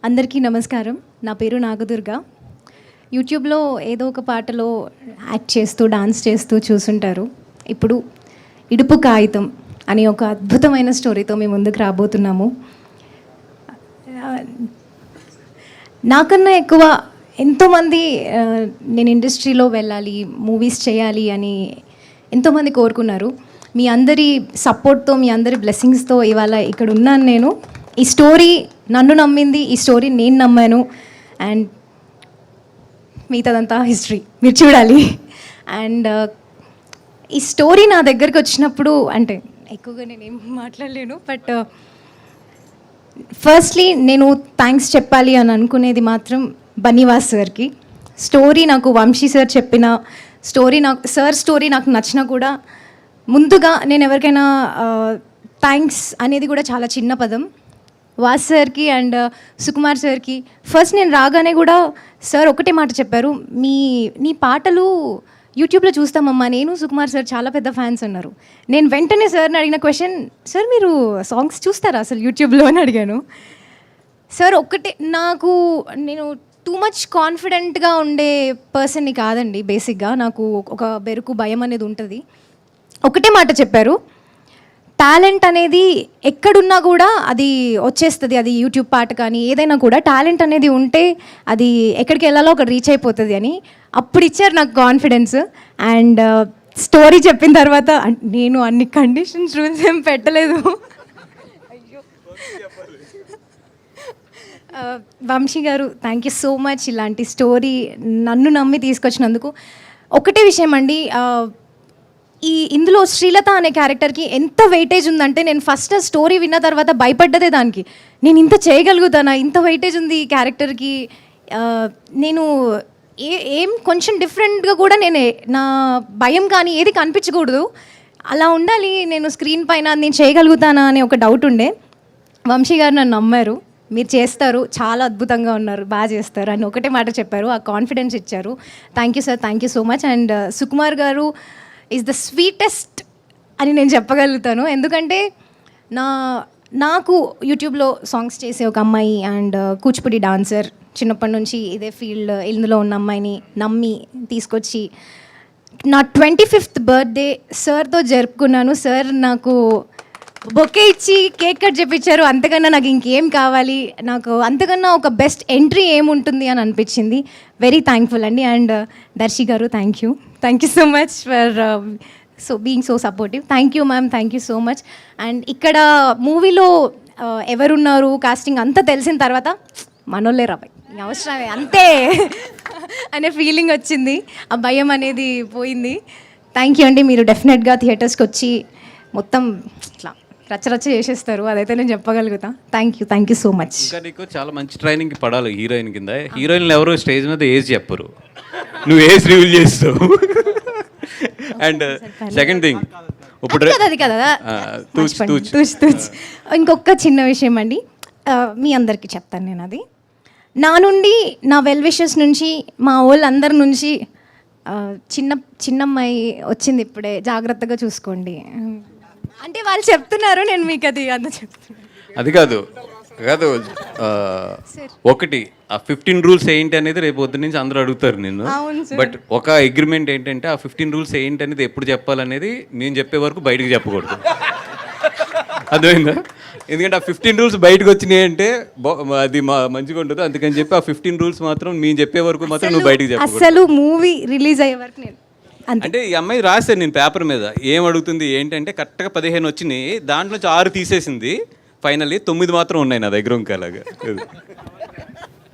అందరికీ నమస్కారం. నా పేరు నాగదుర్గ. యూట్యూబ్లో ఏదో ఒక పాటలో యాక్ట్ చేస్తూ, డాన్స్ చేస్తూ చూసుంటారు. ఇప్పుడు ఇడుపు కాగితం అనే ఒక అద్భుతమైన స్టోరీతో మేము ముందుకు రాబోతున్నాము. నాకన్నా ఎక్కువ ఎంతోమంది నేను ఇండస్ట్రీలో వెళ్ళాలి, మూవీస్ చేయాలి అని ఎంతోమంది కోరుకున్నారు. మీ అందరి సపోర్ట్తో, మీ అందరి బ్లెస్సింగ్స్తో ఇవాళ ఇక్కడ ఉన్నాను నేను. ఈ స్టోరీ నన్ను నమ్మింది, ఈ స్టోరీ నేను నమ్మాను. అండ్ మిగతాదంతా హిస్టరీ, మీరు చూడాలి. అండ్ ఈ స్టోరీ నా దగ్గరికి వచ్చినప్పుడు, అంటే ఎక్కువగా నేనేం మాట్లాడలేను, బట్ ఫస్ట్లీ నేను థ్యాంక్స్ చెప్పాలి అని అనుకునేది మాత్రం బన్నీవాస్ సార్కి. స్టోరీ నాకు వంశీ సార్ చెప్పిన స్టోరీ, నాకు సార్ స్టోరీ నాకు నచ్చినా కూడా ముందుగా నేను ఎవరికైనా థ్యాంక్స్ అనేది కూడా చాలా చిన్న పదం. వాస్ సార్కి అండ్ సుకుమార్ సార్కి ఫస్ట్ నేను రాగానే కూడా సార్ ఒకటే మాట చెప్పారు, నీ పాటలు యూట్యూబ్లో చూస్తామమ్మా, నేను సుకుమార్ సార్ చాలా పెద్ద ఫ్యాన్స్ అన్నారు. నేను వెంటనే సార్ని అడిగిన క్వశ్చన్, సార్ మీరు సాంగ్స్ చూస్తారా అసలు యూట్యూబ్లో అని అడిగాను. సార్ ఒక్కటే, నేను టూ మచ్ కాన్ఫిడెంట్గా ఉండే పర్సన్ని కాదండి. బేసిక్గా నాకు ఒక బెరుకు భయం అనేది ఉంటుంది. ఒకటే మాట చెప్పారు, టాలెంట్ అనేది ఎక్కడున్నా కూడా అది వచ్చేస్తుంది. అది యూట్యూబ్ పాట కానీ ఏదైనా కూడా టాలెంట్ అనేది ఉంటే అది ఎక్కడికి వెళ్ళాలో అక్కడ రీచ్ అయిపోతుంది అని అప్పుడు ఇచ్చారు నాకు కాన్ఫిడెన్స్. అండ్ స్టోరీ చెప్పిన తర్వాత నేను అన్ని కండిషన్స్, రూల్స్ ఏం పెట్టలేదు. వంశీ గారు, థ్యాంక్ యూ సో మచ్ ఇలాంటి స్టోరీ నన్ను నమ్మి తీసుకొచ్చినందుకు. ఒకటే విషయం అండి, ఇందులో శ్రీలత అనే క్యారెక్టర్కి ఎంత వెయిటేజ్ ఉందంటే, నేను ఫస్ట్ స్టోరీ విన్న తర్వాత భయపడ్డదే దానికి. నేను ఇంత చేయగలుగుతానా, ఇంత వెయిటేజ్ ఉంది ఈ క్యారెక్టర్కి. నేను ఏం కొంచెం డిఫరెంట్గా కూడా నా భయం కానీ ఏది కనిపించకూడదు, అలా ఉండాలి నేను స్క్రీన్ పైన, నేను చేయగలుగుతానా అనే ఒక డౌట్ ఉండే. వంశీ గారు నన్ను నమ్మారు, మీరు చేస్తారు, చాలా అద్భుతంగా ఉన్నారు, బాగా చేస్తారు అని ఒకటే మాట చెప్పారు. ఆ కాన్ఫిడెన్స్ ఇచ్చారు. Thank you sir, thank you so much. And Sukumar గారు ఈజ్ ద స్వీటెస్ట్ అని నేను చెప్పగలుగుతాను. ఎందుకంటే నాకు యూట్యూబ్లో సాంగ్స్ చేసే ఒక అమ్మాయి అండ్ కూచిపూడి డాన్సర్, చిన్నప్పటి నుంచి ఇదే ఫీల్డ్ ఇందులో ఉన్న అమ్మాయిని నమ్మి తీసుకొచ్చి నా 25th బర్త్డే సార్తో జరుపుకున్నాను. సార్ నాకు బొకే ఇచ్చి కేక్ కట్ చేయించారు. అంతకన్నా నాకు ఇంకేం కావాలి, నాకు అంతకన్నా ఒక బెస్ట్ ఎంట్రీ ఏముంటుంది అని అనిపించింది. వెరీ థ్యాంక్ఫుల్ అండి. అండ్ దర్శి గారు, thank you so much for being so supportive. Thank you ma'am, thank you so much. And ఇక్కడ మూవీలో ఎవరున్నారు, కాస్టింగ్ అంతా తెలిసిన తర్వాత మనోళ్ళే రాబాయ్ అవసరమే అంతే అనే ఫీలింగ్ వచ్చింది. ఆ భయం అనేది పోయింది. థ్యాంక్ యూ అండి. మీరు డెఫినెట్గా థియేటర్స్కి వచ్చి మొత్తం ఇట్లా రచ్చరచ్చ చేసేస్తారు, అదైతే నేను చెప్పగలుగుతా. Thank you so much. ఇంకా నీకు చాలా మంచి ట్రైనింగ్ పడాలి హీరోయిన్ కింద. హీరోయిన్లు ఎవరు స్టేజ్ మీద ఏజ్ చెప్పరు, నువ్వు ఏజ్ రివీల్ చేస్తావు. అండ్ సెకండ్ థింగ్, ఇప్పుడు అది కదా ఇంకొక చిన్న విషయం అండి, మీ అందరికీ చెప్తాను నేను. అది నా నుండి, నా వెల్ విషెస్ నుంచి, మా వాళ్ళందరి నుంచి, చిన్నమ్మాయి వచ్చింది ఇప్పుడే, జాగ్రత్తగా చూసుకోండి అంటే వాళ్ళు చెప్తున్నారు, నేను మీకు అది అంత చెప్తున్నాను. అది కాదు ఒకటి ఆ 15 రూల్స్ ఏంటి అనేది రేపు పొద్దు నుంచి అందరూ అడుగుతారు నిన్ను. బట్ ఒక అగ్రిమెంట్ ఏంటంటే ఆ 15 రూల్స్ ఏంటి అనేది ఎప్పుడు చెప్పాలనేది నేను చెప్పే వరకు బయటకు చెప్పకూడదు, అర్థమైందా? ఎందుకంటే ఆ 15 రూల్స్ బయటకు వచ్చినాయి అంటే అది మంచిగా ఉంటుంది. అందుకని చెప్పి ఆ 15 రూల్స్ మాత్రం నేను చెప్పే వరకు మాత్రం నువ్వు బయటకు చెప్పకూడదు. అసలు మూవీ రిలీజ్ అయ్యే వరకు నేను అంటే ఈ అమ్మాయి రాశాను నేను పేపర్ మీద, ఏం అడుగుతుంది ఏంటంటే కరెక్ట్గా 15 వచ్చినాయి, దాంట్లో 6 తీసేసింది, ఫైనల్లీ 9 మాత్రం ఉన్నాయి నా దగ్గర. ఇంకా అలాగా